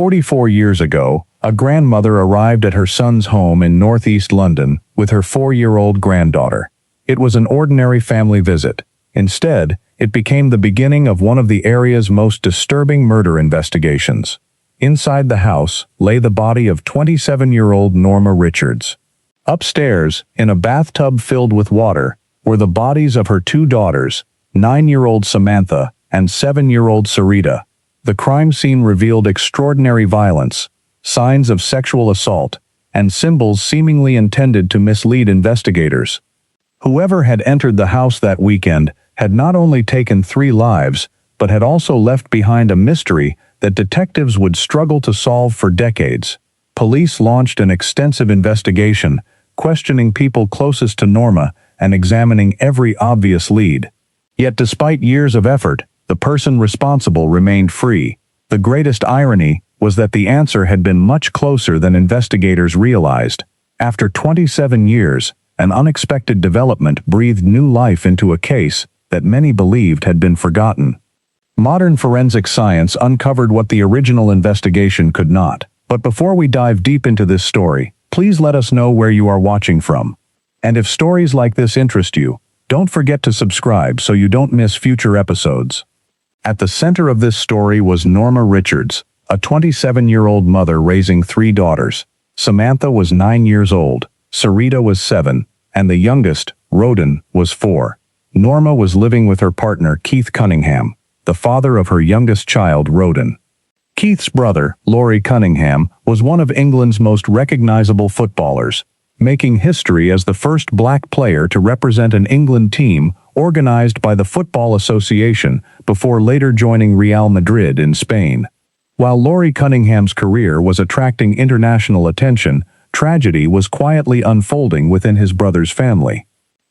44 years ago, a grandmother arrived at her son's home in northeast London with her 4-year-old granddaughter. It was an ordinary family visit. Instead, it became the beginning of one of the area's most disturbing murder investigations. Inside the house lay the body of 27-year-old Norma Richards. Upstairs, in a bathtub filled with water, were the bodies of her 2 daughters, 9-year-old Samantha and 7-year-old Serita. The crime scene revealed extraordinary violence, signs of sexual assault, and symbols seemingly intended to mislead investigators. Whoever had entered the house that weekend had not only taken 3 lives, but had also left behind a mystery that detectives would struggle to solve for decades. Police launched an extensive investigation, questioning people closest to Norma and examining every obvious lead. Yet despite years of effort, the person responsible remained free. The greatest irony was that the answer had been much closer than investigators realized. After 27 years, an unexpected development breathed new life into a case that many believed had been forgotten. Modern forensic science uncovered what the original investigation could not. But before we dive deep into this story, please let us know where you are watching from. And if stories like this interest you, don't forget to subscribe so you don't miss future episodes. At the center of this story was Norma Richards, a 27-year-old mother raising 3 daughters. Samantha was 9 years old, Serita was 7, and the youngest, Roden, was 4. Norma was living with her partner Keith Cunningham, the father of her youngest child, Roden. Keith's brother, Laurie Cunningham, was one of England's most recognizable footballers, making history as the first black player to represent an England team organized by the Football Association before later joining Real Madrid in Spain. While Laurie Cunningham's career was attracting international attention, tragedy was quietly unfolding within his brother's family.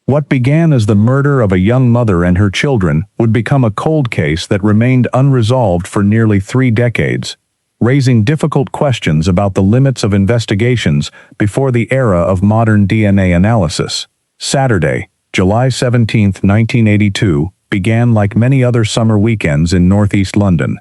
What began as the murder of a young mother and her children would become a cold case that remained unresolved for nearly 3 decades, raising difficult questions about the limits of investigations before the era of modern DNA analysis. Saturday, July 17, 1982, began like many other summer weekends in northeast London.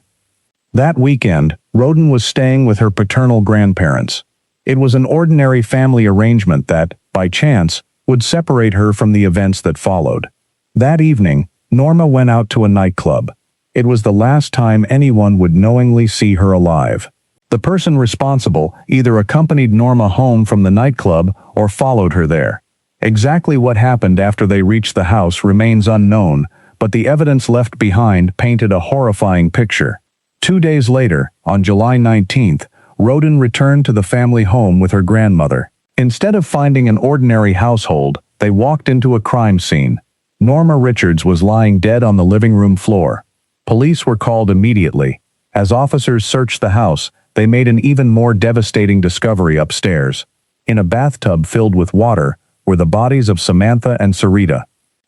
That weekend, Roden was staying with her paternal grandparents. It was an ordinary family arrangement that, by chance, would separate her from the events that followed. That evening, Norma went out to a nightclub. It was the last time anyone would knowingly see her alive. The person responsible either accompanied Norma home from the nightclub or followed her there. Exactly what happened after they reached the house remains unknown, but the evidence left behind painted a horrifying picture. 2 days later, on July 19th, Roden returned to the family home with her grandmother. Instead of finding an ordinary household, they walked into a crime scene. Norma Richards was lying dead on the living room floor. Police were called immediately. As officers searched the house, they made an even more devastating discovery upstairs. In a bathtub filled with water were the bodies of Samantha and Serita.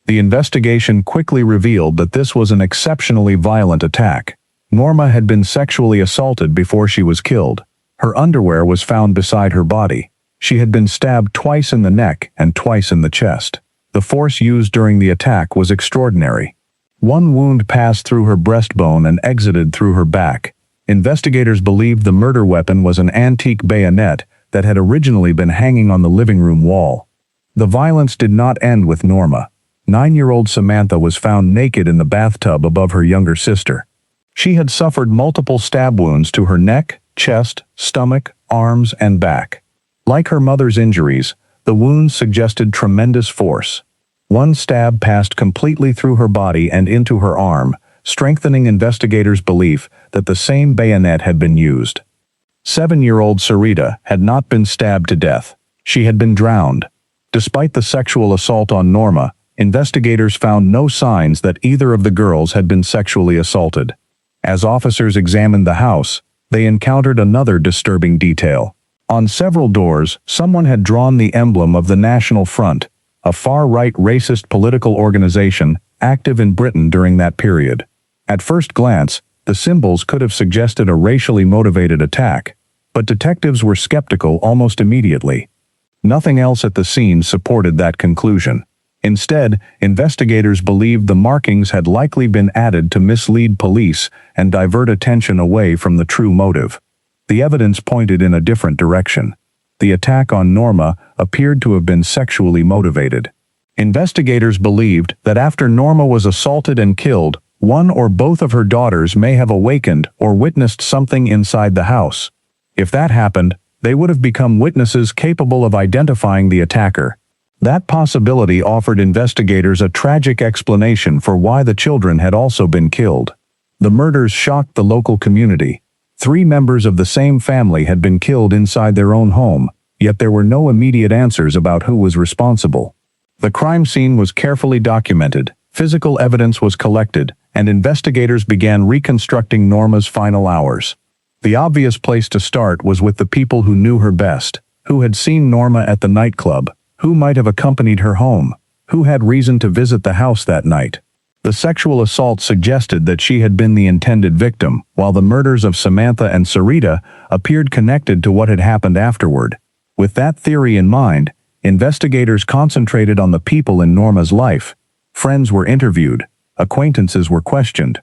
The investigation quickly revealed that this was an exceptionally violent attack. Norma had been sexually assaulted before she was killed. Her underwear was found beside her body. She had been stabbed twice in the neck and twice in the chest. The force used during the attack was extraordinary. One wound passed through her breastbone and exited through her back. Investigators believed the murder weapon was an antique bayonet that had originally been hanging on the living room wall. The violence did not end with Norma. 9-year-old Samantha was found naked in the bathtub above her younger sister. She had suffered multiple stab wounds to her neck, chest, stomach, arms, and back. Like her mother's injuries, the wounds suggested tremendous force. One stab passed completely through her body and into her arm, strengthening investigators' belief that the same bayonet had been used. 7-year-old Serita had not been stabbed to death. She had been drowned. Despite the sexual assault on Norma, investigators found no signs that either of the girls had been sexually assaulted. As officers examined the house, they encountered another disturbing detail. On several doors, someone had drawn the emblem of the National Front, a far-right racist political organization active in Britain during that period. At first glance, the symbols could have suggested a racially motivated attack, but detectives were skeptical almost immediately. Nothing else at the scene supported that conclusion. Instead, investigators believed the markings had likely been added to mislead police and divert attention away from the true motive. the evidence pointed in a different direction. The attack on Norma appeared to have been sexually motivated. Investigators believed that after Norma was assaulted and killed, one or both of her daughters may have awakened or witnessed something inside the house. If that happened, they would have become witnesses capable of identifying the attacker. That possibility offered investigators a tragic explanation for why the children had also been killed. The murders shocked the local community. 3 members of the same family had been killed inside their own home, yet there were no immediate answers about who was responsible. The crime scene was carefully documented, physical evidence was collected, and investigators began reconstructing Norma's final hours. The obvious place to start was with the people who knew her best, who had seen Norma at the nightclub, who might have accompanied her home, who had reason to visit the house that night. The sexual assault suggested that she had been the intended victim, while the murders of Samantha and Serita appeared connected to what had happened afterward. With that theory in mind, investigators concentrated on the people in Norma's life. Friends were interviewed, acquaintances were questioned.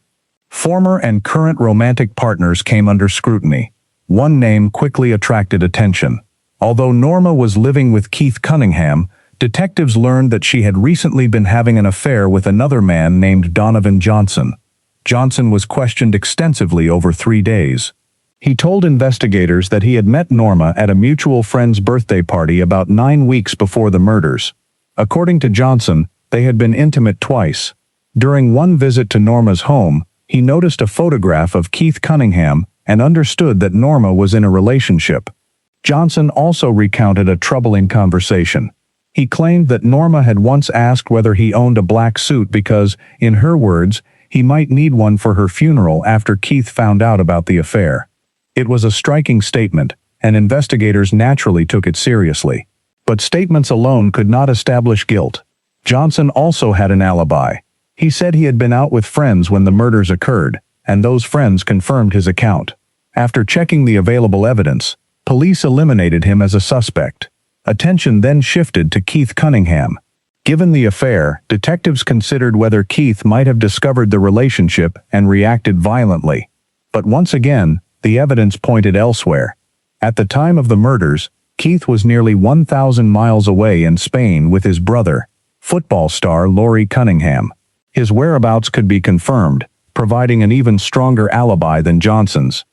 Former and current romantic partners came under scrutiny. One name quickly attracted attention. Although Norma was living with Keith Cunningham, detectives learned that she had recently been having an affair with another man named Donovan Johnson. Johnson was questioned extensively over 3 days. He told investigators that he had met Norma at a mutual friend's birthday party about 9 weeks before the murders. According to Johnson, they had been intimate twice. During one visit to Norma's home, he noticed a photograph of Keith Cunningham and understood that Norma was in a relationship. Johnson also recounted a troubling conversation. He claimed that Norma had once asked whether he owned a black suit because, in her words, he might need one for her funeral after Keith found out about the affair. It was a striking statement, and investigators naturally took it seriously. But statements alone could not establish guilt. Johnson also had an alibi. He said he had been out with friends when the murders occurred, and those friends confirmed his account. After checking the available evidence, police eliminated him as a suspect. Attention then shifted to Keith Cunningham. Given the affair, detectives considered whether Keith might have discovered the relationship and reacted violently. But once again, the evidence pointed elsewhere. At the time of the murders, Keith was nearly 1,000 miles away in Spain with his brother, football star Laurie Cunningham. His whereabouts could be confirmed, providing an even stronger alibi than Johnson's.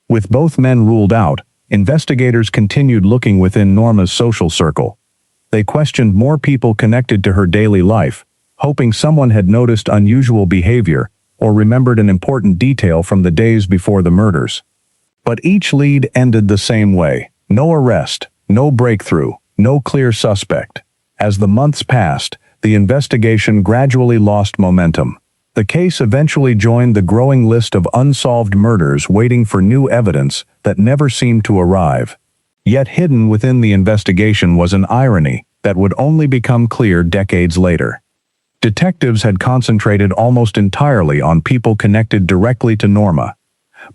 With both men ruled out, investigators continued looking within Norma's social circle. They questioned more people connected to her daily life, hoping someone had noticed unusual behavior or remembered an important detail from the days before the murders. But each lead ended the same way: no arrest, no breakthrough, no clear suspect. As the months passed, the investigation gradually lost momentum. The case eventually joined the growing list of unsolved murders waiting for new evidence that never seemed to arrive. Yet hidden within the investigation was an irony that would only become clear decades later. Detectives had concentrated almost entirely on people connected directly to Norma.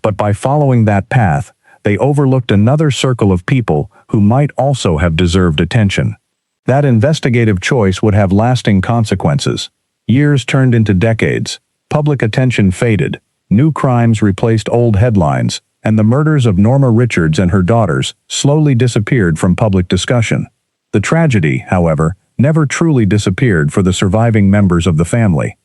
But by following that path, they overlooked another circle of people who might also have deserved attention. That investigative choice would have lasting consequences. Years turned into decades, public attention faded, new crimes replaced old headlines, and the murders of Norma Richards and her daughters slowly disappeared from public discussion. The tragedy, however, never truly disappeared for the surviving members of the family.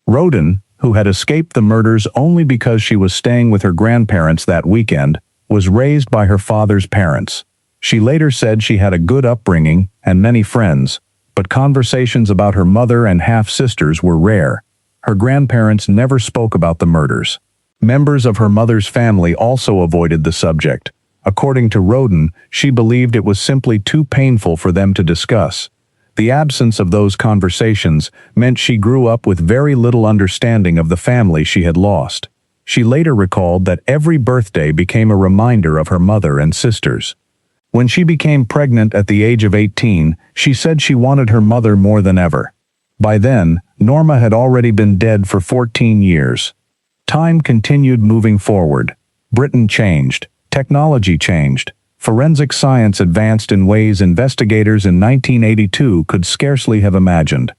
Roden, who had escaped the murders only because she was staying with her grandparents that weekend, was raised by her father's parents. She later said she had a good upbringing and many friends, but conversations about her mother and half-sisters were rare. Her grandparents never spoke about the murders. Members of her mother's family also avoided the subject. According to Roden, she believed it was simply too painful for them to discuss. The absence of those conversations meant she grew up with very little understanding of the family she had lost. She later recalled that every birthday became a reminder of her mother and sisters. When she became pregnant at the age of 18, she said she wanted her mother more than ever. By then, Norma had already been dead for 14 years. Time continued moving forward. Britain changed. Technology changed. Forensic science advanced in ways investigators in 1982 could scarcely have imagined.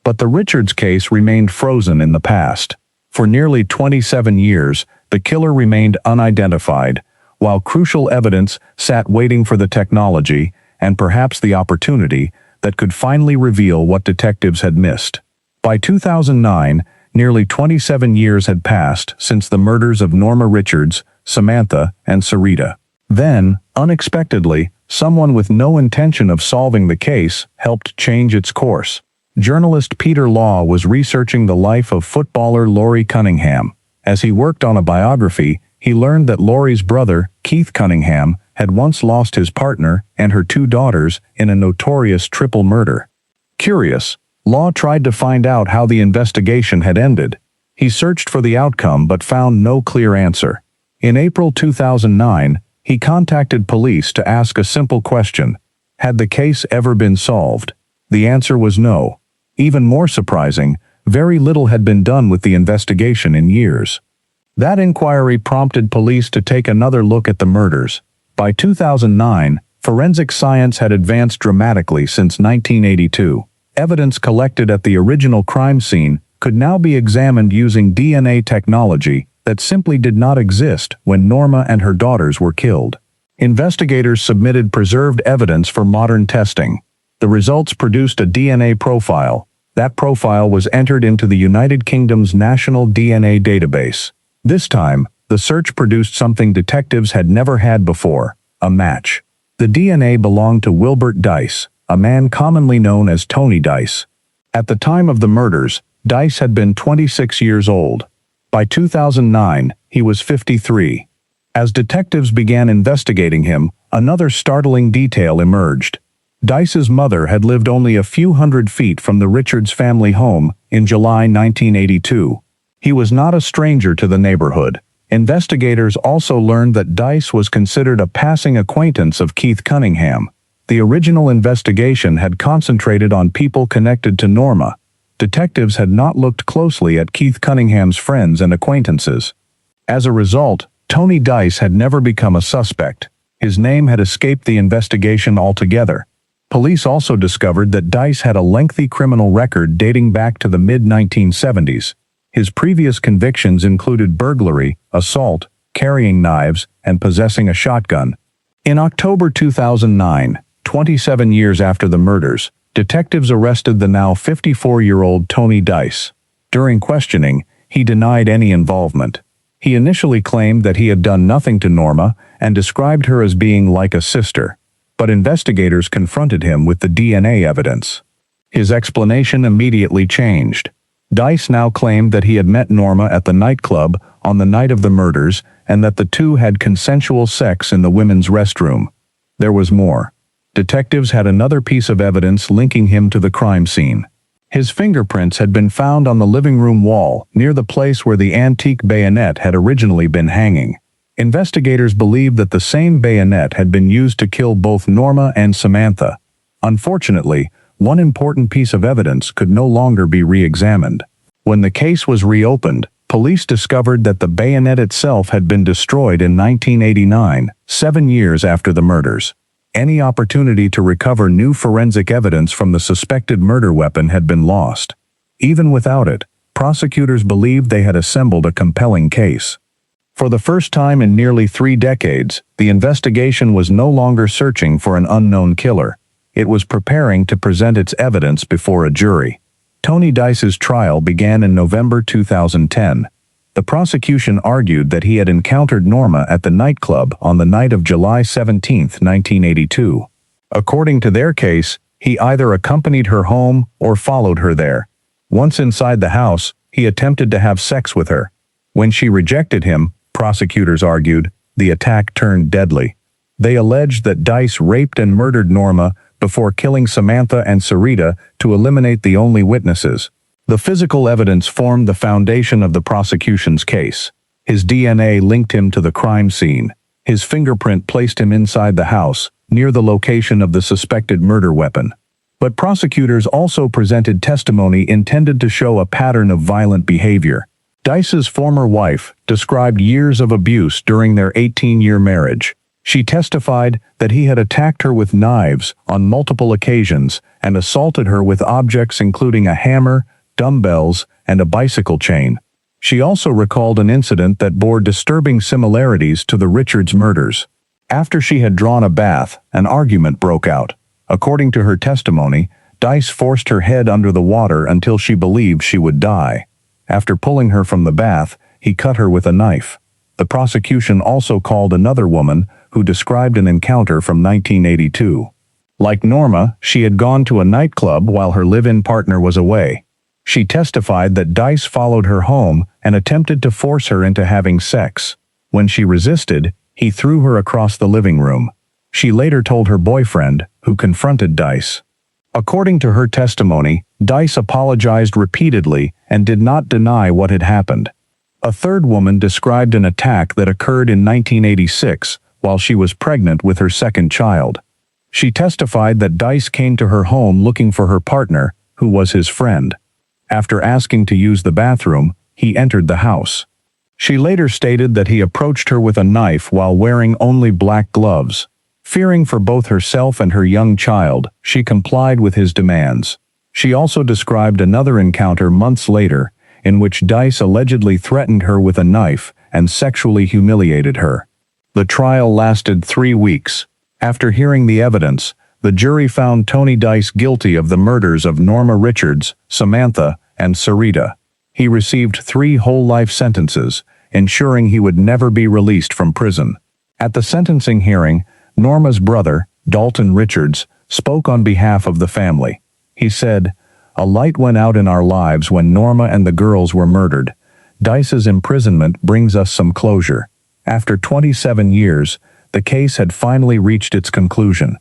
But the Richards case remained frozen in the past. For nearly 27 years, the killer remained unidentified, while crucial evidence sat waiting for the technology, and perhaps the opportunity, that could finally reveal what detectives had missed. By 2009, nearly 27 years had passed since the murders of Norma Richards, Samantha, and Serita. Then, unexpectedly, someone with no intention of solving the case helped change its course. Journalist Peter Law was researching the life of footballer Laurie Cunningham. As he worked on a biography, he learned that Laurie's brother, Keith Cunningham, had once lost his partner and her 2 daughters in a notorious triple murder. Curious, Law tried to find out how the investigation had ended. He searched for the outcome but found no clear answer. In April 2009, he contacted police to ask a simple question: had the case ever been solved? The answer was no. Even more surprising, very little had been done with the investigation in years. That inquiry prompted police to take another look at the murders. By 2009, forensic science had advanced dramatically since 1982. Evidence collected at the original crime scene could now be examined using DNA technology that simply did not exist when Norma and her daughters were killed. Investigators submitted preserved evidence for modern testing. The results produced a DNA profile. That profile was entered into the United Kingdom's National DNA Database. This time, the search produced something detectives had never had before: a match. The DNA belonged to Wilbert Dice, a man commonly known as Tony Dice. At the time of the murders, Dice had been 26 years old. By 2009, he was 53. As detectives began investigating him, another startling detail emerged. Dice's mother had lived only a few hundred feet from the Richards family home in July 1982. He was not a stranger to the neighborhood. Investigators also learned that Dice was considered a passing acquaintance of Keith Cunningham. The original investigation had concentrated on people connected to Norma. Detectives had not looked closely at Keith Cunningham's friends and acquaintances. As a result, Tony Dice had never become a suspect. His name had escaped the investigation altogether. Police also discovered that Dice had a lengthy criminal record dating back to the mid-1970s. His previous convictions included burglary, assault, carrying knives, and possessing a shotgun. In October 2009, 27 years after the murders, detectives arrested the now 54-year-old Tony Dice. During questioning, he denied any involvement. He initially claimed that he had done nothing to Norma and described her as being like a sister. But investigators confronted him with the DNA evidence. His explanation immediately changed. Dice now claimed that he had met Norma at the nightclub on the night of the murders and that the two had consensual sex in the women's restroom. There was more. Detectives had another piece of evidence linking him to the crime scene. His fingerprints had been found on the living room wall near the place where the antique bayonet had originally been hanging. Investigators believed that the same bayonet had been used to kill both Norma and Samantha. Unfortunately, one important piece of evidence could no longer be re-examined. When the case was reopened, police discovered that the bayonet itself had been destroyed in 1989, 7 years after the murders. Any opportunity to recover new forensic evidence from the suspected murder weapon had been lost. Even without it, prosecutors believed they had assembled a compelling case. For the first time in nearly 3 decades, the investigation was no longer searching for an unknown killer. It was preparing to present its evidence before a jury. Tony Dice's trial began in November 2010. The prosecution argued that he had encountered Norma at the nightclub on the night of July 17, 1982. According to their case, he either accompanied her home or followed her there. Once inside the house, he attempted to have sex with her. When she rejected him, prosecutors argued, the attack turned deadly. They alleged that Dice raped and murdered Norma before killing Samantha and Serita to eliminate the only witnesses. The physical evidence formed the foundation of the prosecution's case. His DNA linked him to the crime scene. His fingerprint placed him inside the house, near the location of the suspected murder weapon. But prosecutors also presented testimony intended to show a pattern of violent behavior. Dice's former wife described years of abuse during their 18-year marriage. She testified that he had attacked her with knives on multiple occasions and assaulted her with objects including a hammer, dumbbells, and a bicycle chain. She also recalled an incident that bore disturbing similarities to the Richards murders. After she had drawn a bath, an argument broke out. According to her testimony, Dice forced her head under the water until she believed she would die. After pulling her from the bath, he cut her with a knife. The prosecution also called another woman who described an encounter from 1982. Like Norma, she had gone to a nightclub while her live-in partner was away. She testified that Dice followed her home and attempted to force her into having sex. When she resisted, he threw her across the living room. She later told her boyfriend, who confronted Dice. According to her testimony, Dice apologized repeatedly and did not deny what had happened. A third woman described an attack that occurred in 1986 while she was pregnant with her second child. She testified that Dice came to her home looking for her partner, who was his friend. After asking to use the bathroom, he entered the house. She later stated that he approached her with a knife while wearing only black gloves. Fearing for both herself and her young child, she complied with his demands. She also described another encounter months later, in which Dice allegedly threatened her with a knife and sexually humiliated her. The trial lasted 3 weeks. After hearing the evidence, the jury found Tony Dice guilty of the murders of Norma Richards, Samantha, and Serita. He received 3 whole-life sentences, ensuring he would never be released from prison. At the sentencing hearing, Norma's brother, Dalton Richards, spoke on behalf of the family. He said, "A light went out in our lives when Norma and the girls were murdered. Dice's imprisonment brings us some closure. After 27 years, the case had finally reached its conclusion.